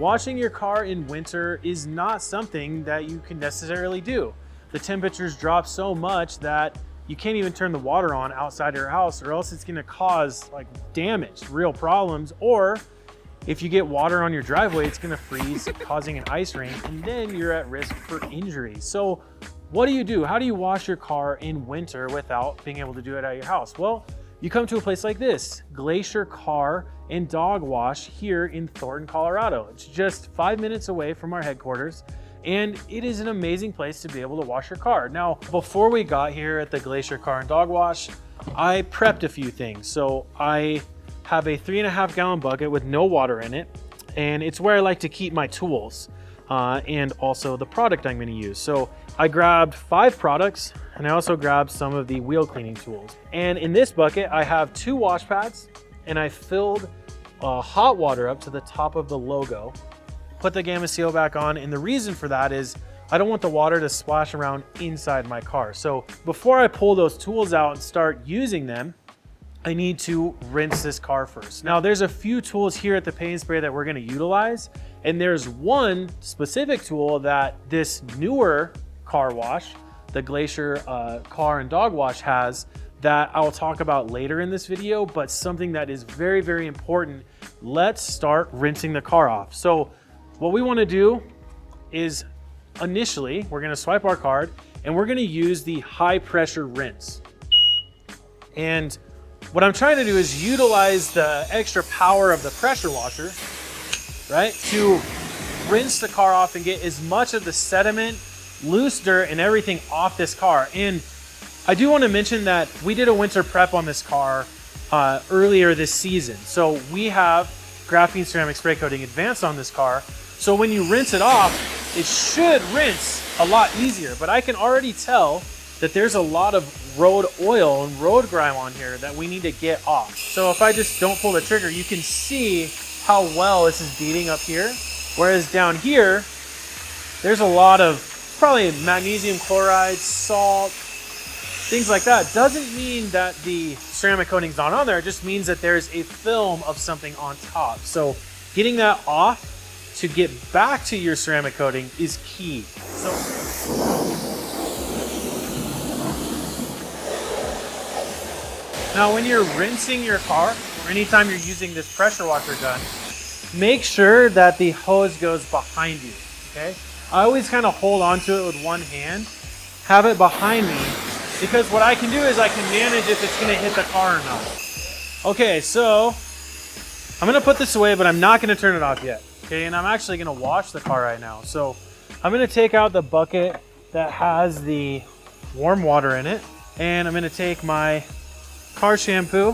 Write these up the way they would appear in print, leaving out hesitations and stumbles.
Washing your car in winter is not something that you can necessarily do. The temperatures drop so much that you can't even turn the water on outside your house, or else it's gonna cause like damage, real problems. Or if you get water on your driveway, it's gonna freeze, causing an ice rain, and then you're at risk for injury. So what do you do? How do you wash your car in winter without being able to do it at your house? Well, you come to a place like this, Glacier Car and Dog Wash here in Thornton, Colorado. It's just 5 minutes away from our headquarters, and it is an amazing place to be able to wash your car. Now, before we got here at the Glacier Car and Dog Wash, I prepped a few things. So I have a 3.5 gallon bucket with no water in it, and it's where I like to keep my tools and also the product I'm gonna use. So I grabbed 5 products, and I also grabbed some of the wheel cleaning tools. And in this bucket, I have 2 wash pads, and I filled hot water up to the top of the logo, put the Gamma Seal back on, and the reason for that is I don't want the water to splash around inside my car. So before I pull those tools out and start using them, I need to rinse this car first. Now there's a few tools here at the Paint Spray that we're gonna utilize, and there's one specific tool that this newer car wash, the Glacier Car and Dog Wash, has that I'll talk about later in this video, but something that is very, very important. Let's start rinsing the car off. So what we wanna do is initially, we're gonna swipe our card and we're gonna use the high pressure rinse. And what I'm trying to do is utilize the extra power of the pressure washer, right, to rinse the car off and get as much of the sediment, loose dirt, and everything off this car. And I do want to mention that we did a winter prep on this car earlier this season. So we have graphene ceramic spray coating advanced on this car. So when you rinse it off, it should rinse a lot easier, but I can already tell that there's a lot of road oil and road grime on here that we need to get off. So if I just don't pull the trigger, you can see how well this is beading up here. Whereas down here, there's a lot of probably magnesium chloride, salt, things like that. Doesn't mean that the ceramic coating's not on there. It just means that there's a film of something on top. So getting that off to get back to your ceramic coating is key. So now when you're rinsing your car, or anytime you're using this pressure washer gun, make sure that the hose goes behind you, okay? I always kind of hold onto it with one hand, have it behind me, because what I can do is I can manage if it's gonna hit the car or not. Okay, so I'm gonna put this away, but I'm not gonna turn it off yet, okay? And I'm actually gonna wash the car right now. So I'm gonna take out the bucket that has the warm water in it, and I'm gonna take my car shampoo,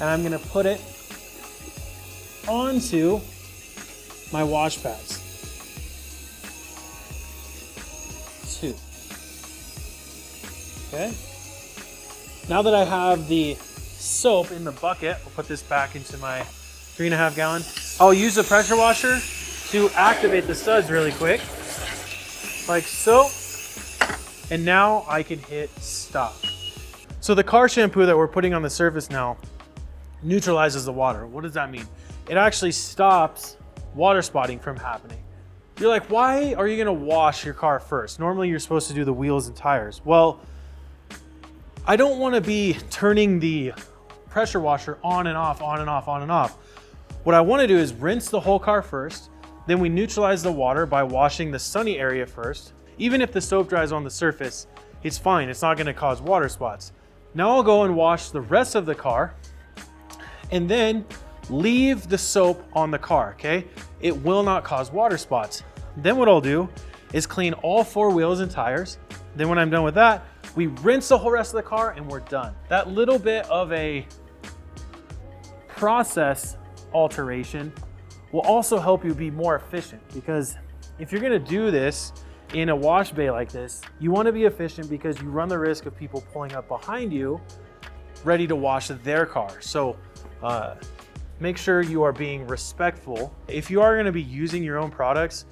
and I'm gonna put it onto my wash pads. 2. Okay. Now that I have the soap in the bucket, I'll put this back into my 3.5 gallon. I'll use the pressure washer to activate the studs really quick, like so. And now I can hit stop. So the car shampoo that we're putting on the surface now neutralizes the water. What does that mean? It actually stops water spotting from happening. You're like, why are you gonna wash your car first? Normally you're supposed to do the wheels and tires. Well, I don't wanna be turning the pressure washer on and off, on and off, on and off. What I wanna do is rinse the whole car first, then we neutralize the water by washing the sunny area first. Even if the soap dries on the surface, it's fine, it's not gonna cause water spots. Now I'll go and wash the rest of the car and then leave the soap on the car, okay? It will not cause water spots. Then what I'll do is clean all 4 wheels and tires. Then when I'm done with that, we rinse the whole rest of the car and we're done. That little bit of a process alteration will also help you be more efficient, because if you're gonna do this in a wash bay like this, you wanna be efficient because you run the risk of people pulling up behind you ready to wash their car. So make sure you are being respectful. If you are gonna be using your own products,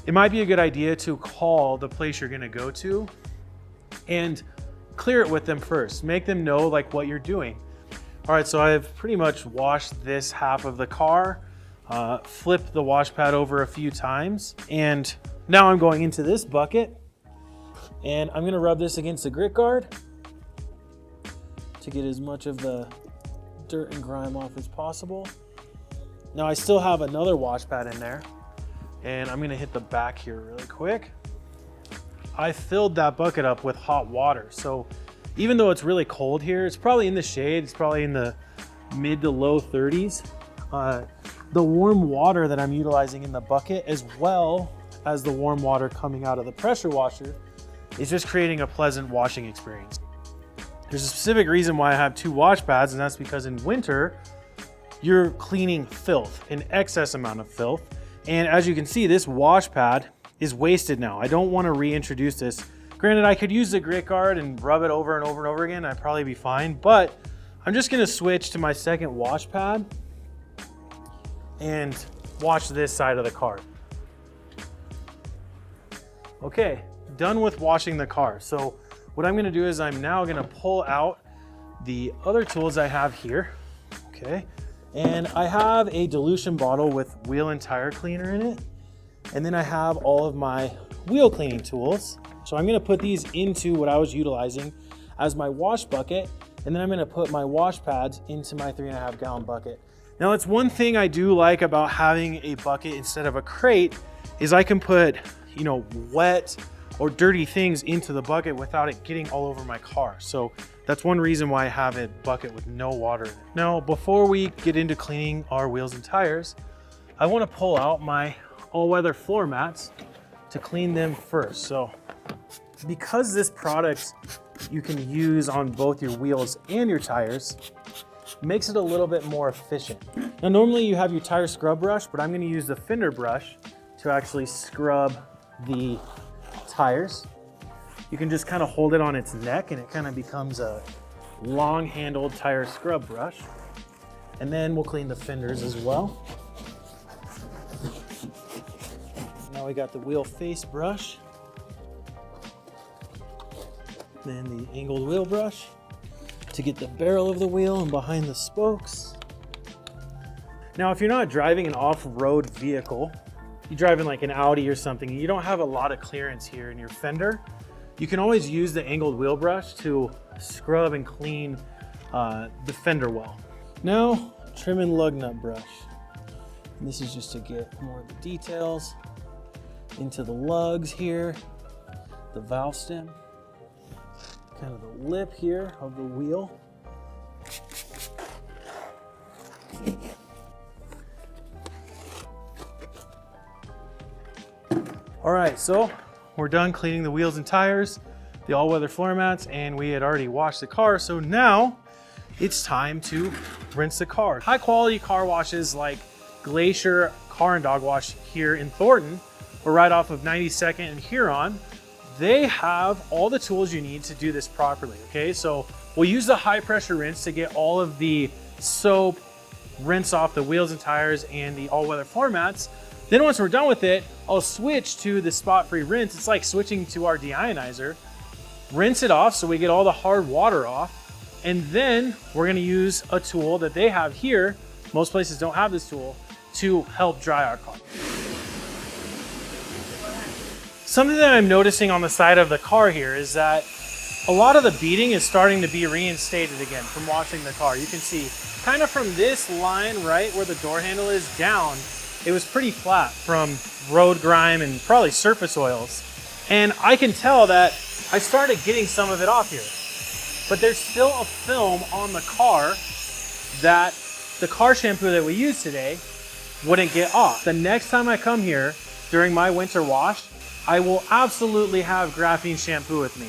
it might be a good idea to call the place you're gonna go to and clear it with them first. Make them know like what you're doing. All right, so I've pretty much washed this half of the car. flip the wash pad over a few times. And now I'm going into this bucket and I'm gonna rub this against the grit guard to get as much of the dirt and grime off as possible. Now I still have another wash pad in there and I'm gonna hit the back here really quick. I filled that bucket up with hot water. So even though it's really cold here, it's probably in the shade, it's probably in the mid to low 30s. The warm water that I'm utilizing in the bucket, as well as the warm water coming out of the pressure washer, is just creating a pleasant washing experience. There's a specific reason why I have 2 wash pads, and that's because in winter, you're cleaning filth, an excess amount of filth. And as you can see, this wash pad is wasted now. I don't want to reintroduce this. Granted, I could use the grit guard and rub it over and over and over again. I'd probably be fine, but I'm just gonna switch to my second wash pad and wash this side of the car. Okay, done with washing the car. So what I'm gonna do is I'm now gonna pull out the other tools I have here, okay? And I have a dilution bottle with wheel and tire cleaner in it. And then I have all of my wheel cleaning tools. So I'm gonna put these into what I was utilizing as my wash bucket. And then I'm gonna put my wash pads into my 3.5 gallon bucket. Now, it's one thing I do like about having a bucket instead of a crate is I can put, you know, wet or dirty things into the bucket without it getting all over my car. So that's one reason why I have a bucket with no water in it. Now, before we get into cleaning our wheels and tires, I wanna pull out my all-weather floor mats to clean them first. So because this product you can use on both your wheels and your tires, makes it a little bit more efficient. Now, normally you have your tire scrub brush, but I'm gonna use the fender brush to actually scrub the tires. You can just kind of hold it on its neck and it kind of becomes a long-handled tire scrub brush. And then we'll clean the fenders as well. Now we got the wheel face brush. Then the angled wheel brush to get the barrel of the wheel and behind the spokes. Now, if you're not driving an off-road vehicle, you're driving like an Audi or something, and you don't have a lot of clearance here in your fender, you can always use the angled wheel brush to scrub and clean the fender well. Now, trim and lug nut brush. And this is just to get more of the details into the lugs here, the valve stem, kind of the lip here of the wheel. All right, so we're done cleaning the wheels and tires, the all-weather floor mats, and we had already washed the car. So now it's time to rinse the car. High quality car washes like Glacier Car and Dog Wash here in Thornton, or right off of 92nd and Huron, they have all the tools you need to do this properly, okay? So we'll use the high pressure rinse to get all of the soap, rinse off the wheels and tires and the all-weather floor mats. Then once we're done with it, I'll switch to the spot-free rinse. It's like switching to our deionizer. Rinse it off so we get all the hard water off. And then we're gonna use a tool that they have here, most places don't have this tool, to help dry our car. Something that I'm noticing on the side of the car here is that a lot of the beading is starting to be reinstated again from washing the car. You can see kind of from this line right where the door handle is down, it was pretty flat from road grime and probably surface oils. And I can tell that I started getting some of it off here, but there's still a film on the car that the car shampoo that we use today wouldn't get off. The next time I come here during my winter wash, I will absolutely have graphene shampoo with me.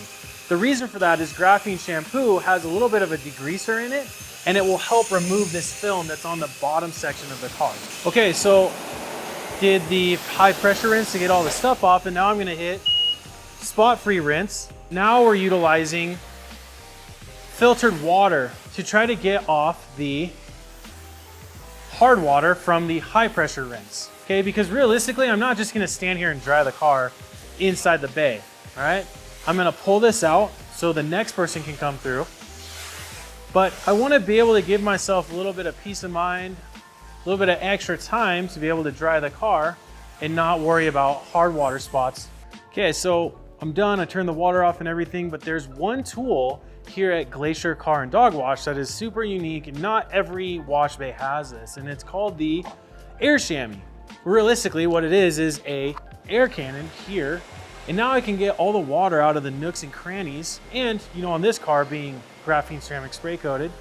The reason for that is graphene shampoo has a little bit of a degreaser in it, and it will help remove this film that's on the bottom section of the car. Okay, so did the high pressure rinse to get all the stuff off, and now I'm gonna hit spot-free rinse. Now we're utilizing filtered water to try to get off the hard water from the high pressure rinse. Okay, because realistically, I'm not just gonna stand here and dry the car inside the bay, all right? I'm gonna pull this out so the next person can come through. But I wanna be able to give myself a little bit of peace of mind a little bit of extra time to be able to dry the car and not worry about hard water spots. Okay, so I'm done. I turned the water off and everything, but there's one tool here at Glacier Car and Dog Wash that is super unique, and not every wash bay has this, and it's called the air chamois. Realistically, what it is a air cannon here, and now I can get all the water out of the nooks and crannies. And you know, on this car being graphene ceramic spray coated,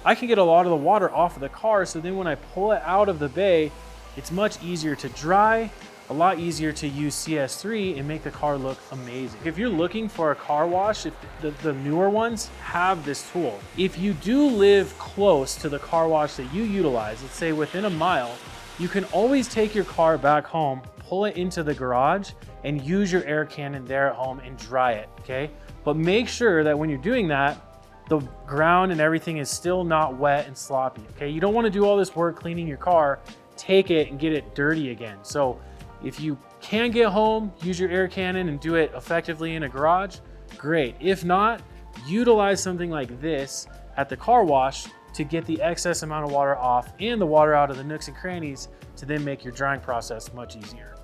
I can get a lot of the water off of the car, so then when I pull it out of the bay, it's much easier to dry, a lot easier to use CS3 and make the car look amazing. If you're looking for a car wash, if the newer ones have this tool. If you do live close to the car wash that you utilize, let's say within a mile, you can always take your car back home, pull it into the garage, and use your air cannon there at home and dry it, okay? But make sure that when you're doing that, the ground and everything is still not wet and sloppy, okay? You don't wanna do all this work cleaning your car, take it and get it dirty again. So if you can get home, use your air cannon and do it effectively in a garage, great. If not, utilize something like this at the car wash to get the excess amount of water off and the water out of the nooks and crannies to then make your drying process much easier.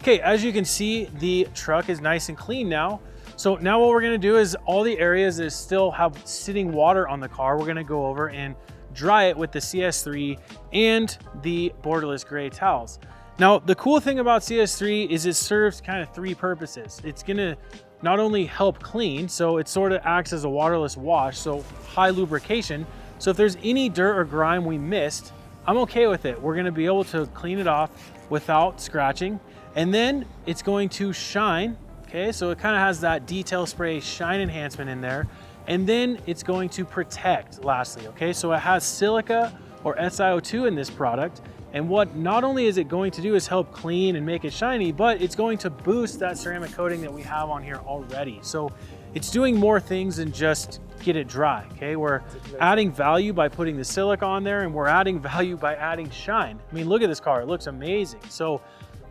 Okay, as you can see, the truck is nice and clean now. So now what we're gonna do is all the areas that still have sitting water on the car, we're gonna go over and dry it with the CS3 and the borderless gray towels. Now, the cool thing about CS3 is it serves kind of three purposes. It's gonna not only help clean, so it sort of acts as a waterless wash, so high lubrication. So if there's any dirt or grime we missed, I'm okay with it. We're gonna be able to clean it off without scratching. And then it's going to shine, okay? So it kind of has that detail spray shine enhancement in there. And then it's going to protect, lastly, okay? So it has silica or SiO2 in this product. And what not only is it going to do is help clean and make it shiny, but it's going to boost that ceramic coating that we have on here already. So it's doing more things than just get it dry, okay? We're adding value by putting the silica on there, and we're adding value by adding shine. I mean, look at this car, it looks amazing. So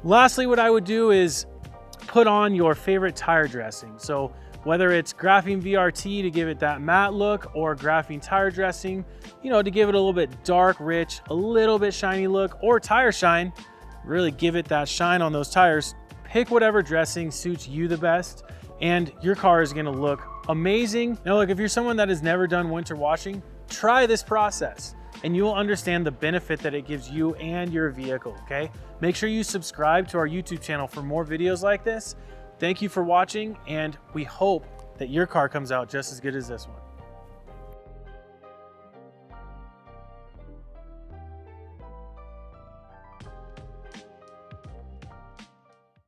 lastly, what I would do is put on your favorite tire dressing. So whether it's graphene VRT to give it that matte look, or graphene tire dressing, you know, to give it a little bit dark, rich, a little bit shiny look, or tire shine, really give it that shine on those tires. Pick whatever dressing suits you the best, and your car is gonna look amazing. Now look, if you're someone that has never done winter washing, try this process and you will understand the benefit that it gives you and your vehicle, okay? Make sure you subscribe to our YouTube channel for more videos like this. Thank you for watching, and we hope that your car comes out just as good as this one.